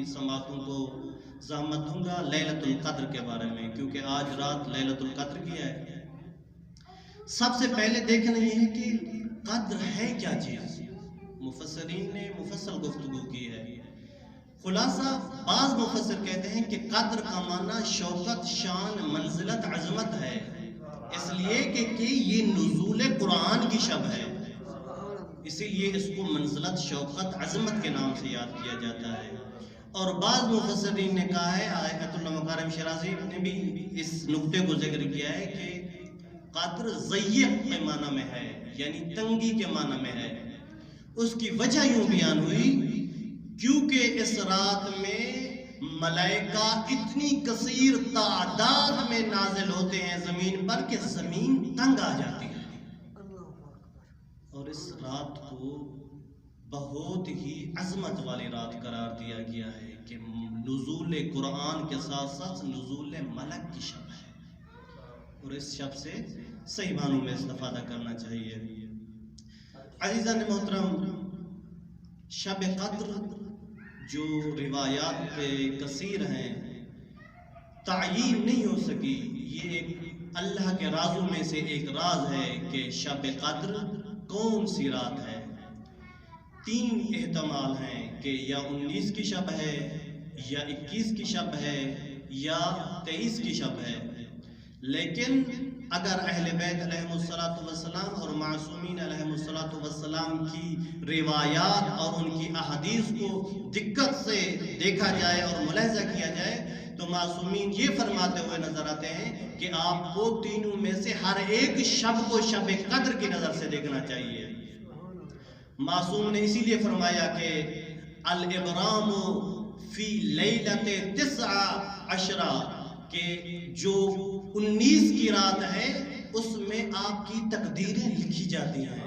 سماعتوں کو زحمت دوں گا لیلۃ القدر کے بارے میں، کیونکہ آج رات لیلۃ القدر کی ہے۔ سب سے پہلے دیکھنا یہ ہے کہ قدر ہے کیا چیز۔ مفسرین نے مفصل گفتگو کی ہے۔ خلاصہ بعض مفسر کہتے ہیں کہ قدر کا معنی شوکت، شان، منزلت، عظمت ہے، اس لیے کہ یہ نزول قرآن کی شب ہے، اسی لیے اس کو منزلت، شوکت، عظمت کے نام سے یاد کیا جاتا ہے۔ اور بعض مفسرین نے کہا ہے، آیت اللہ مکارم شیرازی نے بھی اس نقطے کو ذکر کیا ہے کہ قدر ضیق کے معنی میں ہے، یعنی تنگی کے معنی میں ہے۔ اس کی وجہ یوں بیان ہوئی کیونکہ اس رات میں ملائکہ اتنی کثیر تعداد میں نازل ہوتے ہیں زمین پر کہ زمین تنگ آ جاتی ہے، اور اس رات کو بہت ہی عظمت والی رات قرار دیا گیا ہے کہ نزول قرآن کے ساتھ ساتھ نزول ملک کی شب ہے، اور اس شب سے صحیح معنوں میں استفادہ کرنا چاہیے۔ عزیزان محترم، شب قدر جو روایات پہ کثیر ہیں، تعیین نہیں ہو سکی، یہ ایک اللہ کے رازوں میں سے ایک راز ہے کہ شب قدر کون سی رات ہے۔ 3 احتمال ہیں کہ یا 19 کی شب ہے، یا 21 کی شب ہے، یا 23 کی شب ہے۔ لیکن اگر اہل بیت علیہم الصلاۃ اور معصومین علیہم الصلاۃ کی روایات اور ان کی احادیث کو دقت سے دیکھا جائے اور ملاحظہ کیا جائے تو معصومین یہ فرماتے ہوئے نظر آتے ہیں کہ آپ کو تینوں میں سے ہر ایک شب کو شب قدر کی نظر سے دیکھنا چاہیے۔ معصوم نے اسی لیے فرمایا کہ الابرام فی لیلۃ 19 کہ جو 19 کی رات ہے اس میں آپ کی تقدیریں لکھی جاتی ہیں،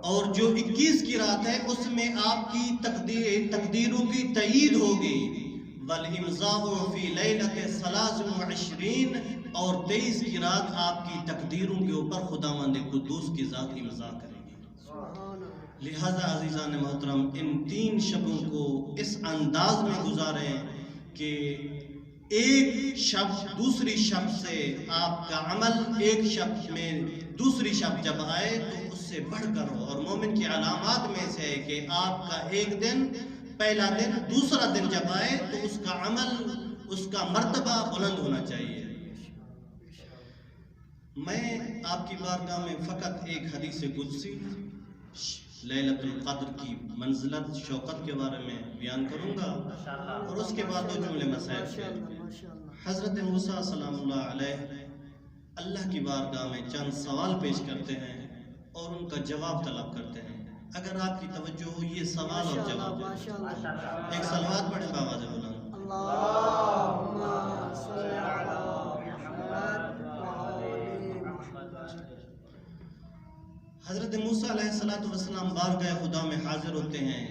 اور جو 21 کی رات ہے اس میں آپ کی تقدیروں کی تائید ہوگی۔ والامضاء فی لیلۃ 23 اور 23 کی رات آپ کی تقدیروں کے اوپر خداوند قدوس کی ذات امضا کرے گی۔ لہذا عزیزان محترم، ان 3 شبوں کو اس انداز میں گزاریں کہ ایک شب دوسری شب سے آپ کا عمل، ایک شب میں دوسری شب جب آئے تو اس سے بڑھ کر ہو، اور مومن کی علامات میں سے ہے کہ آپ کا ایک دن، پہلا دن، دوسرا دن جب آئے تو اس کا عمل، اس کا مرتبہ بلند ہونا چاہیے۔ میں آپ کی بارگاہ میں فقط ایک حدیث قدسی لیلۃ القدر کی منزلت، شوکت کے بارے میں بیان کروں گا، اور اس کے بعد 2 جملے مسائل کے۔ حضرت موسیٰ سلام اللہ علیہ اللہ کی بارگاہ میں چند سوال پیش کرتے ہیں اور ان کا جواب طلب کرتے ہیں۔ اگر آپ کی توجہ ہو، یہ سوال اور جواب ہے۔ ایک صلوات پڑھیں بآواز بلند۔ اللہم صلی علی محمد۔ حضرت موسیٰ علیہ السلام بارگاہ خدا میں حاضر ہوتے ہیں،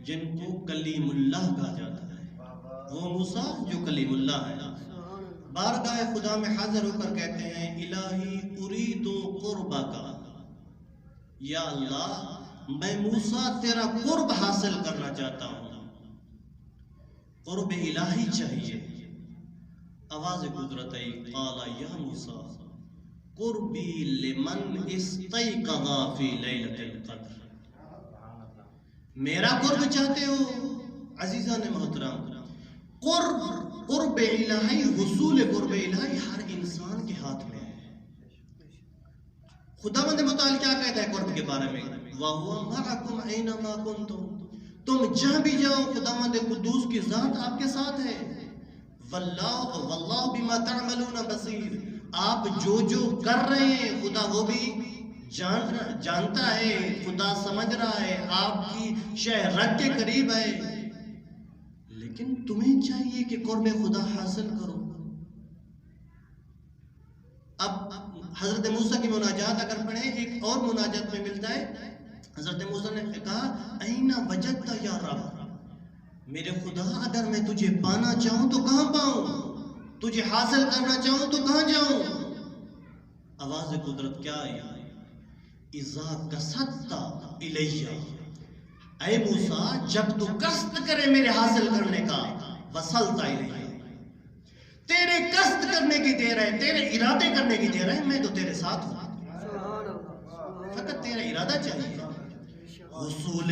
جن کو کلیم اللہ کہا جاتا ہے، وہ موسیٰ جو کلیم اللہ ہے، بارگاہ خدا میں حاضر ہو کر کہتے ہیں الہی ارید قربک، یا اللہ میں موسیٰ تیرا قرب حاصل کرنا چاہتا ہوں، قرب الہی چاہیے۔ آواز قدرت آئی، قال یا موسیٰ قربی لمن استیقظ فی لیلۃ القدر، میرا قرب چاہتے ہو؟ عزیزان محترم، قرب الہی، حصول قرب الہی ہر انسان کے ہاتھ میں ہے۔ خداوند متعال کیا کہتا ہے قرب کے بارے میں؟ وَهُوَ مَعَكُمْ أَيْنَمَا كُنْتُمْ، تم جہاں بھی جاؤ خداوند قدوس کی ذات آپ کے ساتھ ہے۔ وَاللَّهُ بِمَا تَعْمَلُونَ بَصِيرٌ، آپ جو جو کر رہے ہیں خدا وہ بھی جانتا ہے، خدا سمجھ رہا ہے، آپ کی شہ رگ کے قریب ہے، لیکن تمہیں چاہیے کہ قرب خدا حاصل کرو۔ اب حضرت موسیٰ کی مناجات اگر پڑھیں، ایک اور مناجات میں ملتا ہے، حضرت موسیٰ نے کہا اینا وجدت یا رب، میرے خدا اگر میں تجھے پانا چاہوں تو کہاں پاؤں، تجھے حاصل کرنا چاہوں تو کہاں جاؤں؟ آواز قدرت کیا آئی؟ اذا قصدت الیہ، اے موسیٰ جب تو قصد کرے میرے حاصل کرنے کا وصلت الیہ، تیرے قصد کرنے کی دیر ہے، تیرے ارادے کرنے کی دیر ہے، میں تو تیرے ساتھ ہوں، فقط تیرا ارادہ چاہیے۔ حصول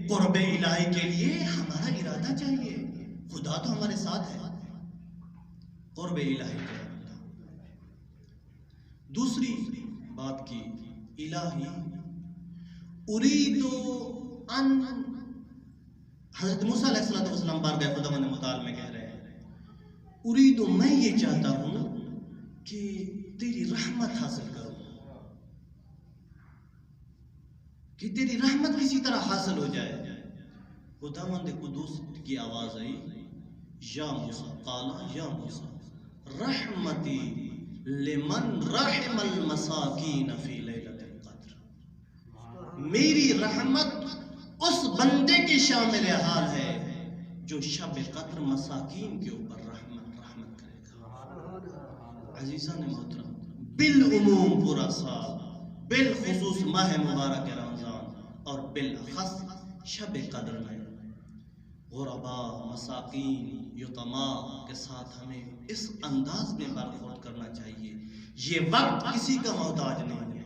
قرب الہی کے لیے ہمارا ارادہ چاہیے، خدا تو ہمارے ساتھ ہے، قرب الہی کا۔ دوسری بات کی الہی اريد ان، حضرت موسیٰ علیہ السلام بارگاہ خداوند متعال میں کہہ رہے ہیں اريد، میں یہ چاہتا ہوں کہ تیری رحمت حاصل کروں، کہ تیری رحمت کسی طرح حاصل ہو جائے۔ خداوند قدوس کی آواز آئی، یا موسیٰ، قال یا موسیٰ رحمتی لمن رحم المساکین فی لیلۃ القدر، میری رحمت اس بندے کی شامل حال ہے جو شب قدر مساکین کے اوپر رحمت کرے گا۔ عزیزان محترم، بالعموم پورا سال، بالخصوص ماہ مبارک رمضان اور بالخص شب قدر میں غرباء، مساکین، یتیما کے ساتھ ہمیں اس انداز میں برخورد کرنا چاہیے۔ یہ وقت کسی کا محتاج نہیں ہے،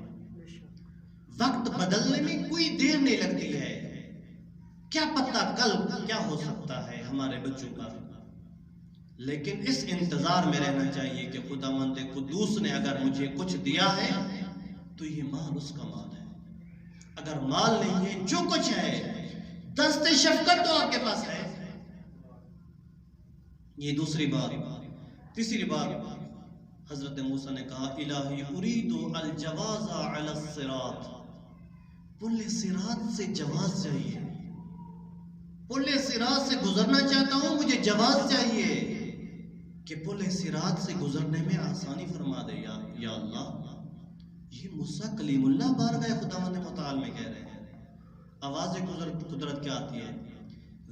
وقت بدلنے میں کوئی دیر نہیں لگتی ہے، کیا پتہ کل کیا ہو سکتا ہے ہمارے بچوں کا، لیکن اس انتظار میں رہنا چاہیے کہ خداوند قدوس نے اگر مجھے کچھ دیا ہے تو یہ مال اس کا مال ہے، اگر مال نہیں ہے، جو کچھ ہے دست شفقت تو آپ کے پاس ہے۔ یہ دوسری بات۔ تیسری بات، حضرت موسیٰ نے کہا الہی اريد الجواز علی الصراط، پل صراط سے جواز چاہیے، پل صراط سے گزرنا چاہتا ہوں، مجھے جواز چاہیے کہ پل صراط سے گزرنے میں آسانی فرما دے یا اللہ۔ یہ موسیٰ کلیم اللہ بارگاہ خداوند متعال میں کہہ رہے ہیں، آواز قدرت کیا آتی ہے،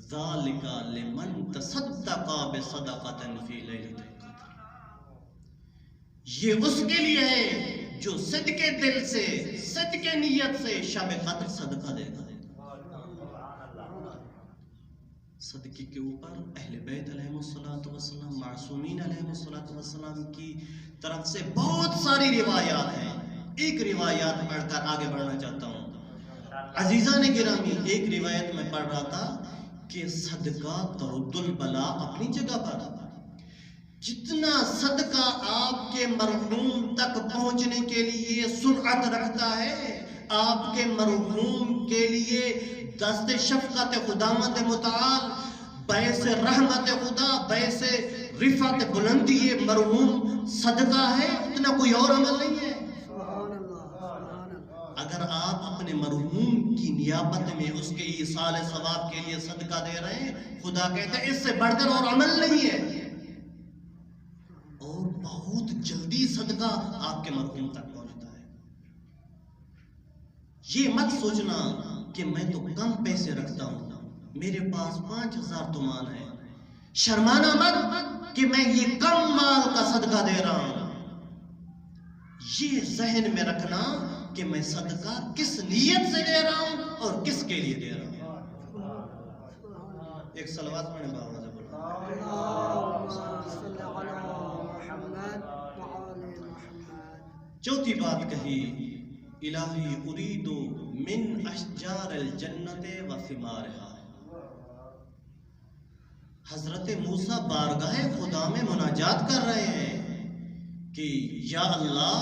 ذالک لمن تصدق بصدقۃ فی لیلۃ القدر، یہ اس کے لیے ہے جو صدقے دل سے، صدقے نیت سے شب قدر صدقہ دے گا۔ صدقے کے اوپر اہل بیت علیہ السلام، معصومین علیہ السلام کی طرف سے بہت ساری روایات ہیں۔ ایک روایات پڑھ کر آگے بڑھنا چاہتا ہوں۔ عزیزان گرامی، ایک روایت میں پڑھ رہا تھا کہ صدقہ ترد البلا اپنی جگہ پر، جتنا صدقہ آپ کے مرحوم تک پہنچنے کے لیے سرعت رکھتا ہے، آپ کے مرحوم کے لیے دست شفقت خداوند متعال، باعث رحمت خدا، باعث رفعت بلندی مرحوم صدقہ ہے، اتنا کوئی اور عمل نہیں ہے۔ اگر آپ اپنے مرحوم کی نیابت میں اس کے ایصال ثواب کے لیے صدقہ دے رہے ہیں، خدا کہتا ہے اس سے بڑھ کر اور عمل نہیں ہے، اور بہت جلدی صدقہ آپ کے مرحوم تک پہنچتا ہے۔ یہ مت سوچنا کہ میں تو کم پیسے رکھتا ہوں، میرے پاس 5000 تومان ہے، شرمانا مت کہ میں یہ کم مال کا صدقہ دے رہا ہوں۔ یہ ذہن میں رکھنا کہ میں صدقہ کس نیت سے دے رہا ہوں اور کس کے لیے دے رہا ہوں۔ ایک صلوات پڑھیں بابا سے بولو۔ چوتھی بات کہی الہی اريد من اشجار الجنت و ثمارها، حضرت موسیٰ بارگاہ خدا میں مناجات کر رہے ہیں کہ یا اللہ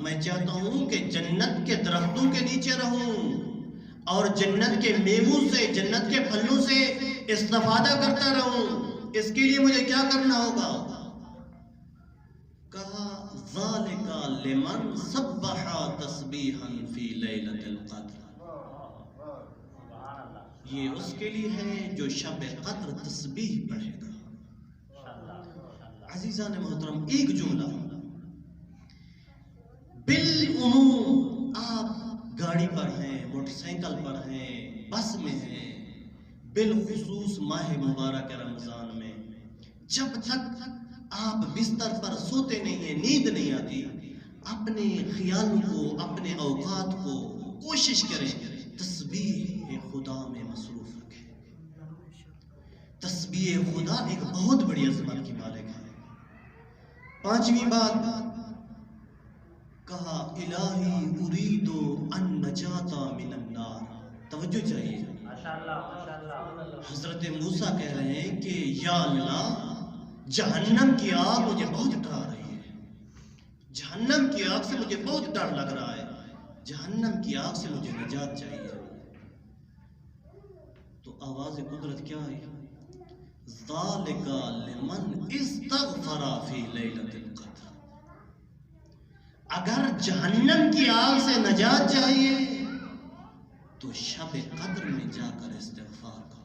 میں چاہتا ہوں کہ جنت کے درختوں کے نیچے رہوں اور جنت کے میووں سے، جنت کے پھلوں سے استفادہ کرتا رہوں، اس کے لیے مجھے کیا کرنا ہوگا؟ کہا ذالک لمن سبح تسبیحا فی لیلۃ القدر، یہ اس کے لیے ہے جو شب قدر تسبیح پڑھے گا۔ عزیزان محترم، ایک جملہ، بالعموم آپ گاڑی پر ہیں، موٹر سائیکل پر ہیں، بس میں ہیں، بالخصوص ماہ مبارک رمضان میں جب تک آپ بستر پر سوتے نہیں ہیں، نیند نہیں آتی، اپنے خیالوں کو، اپنے اوقات کو کوشش کریں تسبیح خدا میں مصروف رکھے. تسبیح خدا ایک بہت بڑی عظمت کی مالک ہے. پانچویں بات کہا الہی اريد النجاۃ من النار. توجہ چاہیے. حضرت موسیٰ کہہ رہے ہیں کہ یا اللہ جہنم کی آگ مجھے بہت ڈرا رہی ہے. جہنم کی آگ سے مجھے بہت ڈر لگ رہا ہے. جہنم کی آگ سے مجھے نجات چاہیے. تو آواز قدرت کیا ہے؟ ذالک لمن استغفر فی لیلۃ القدر. اگر جہنم کی آگ سے نجات چاہیے تو شب قدر میں جا کر استغفار کرو.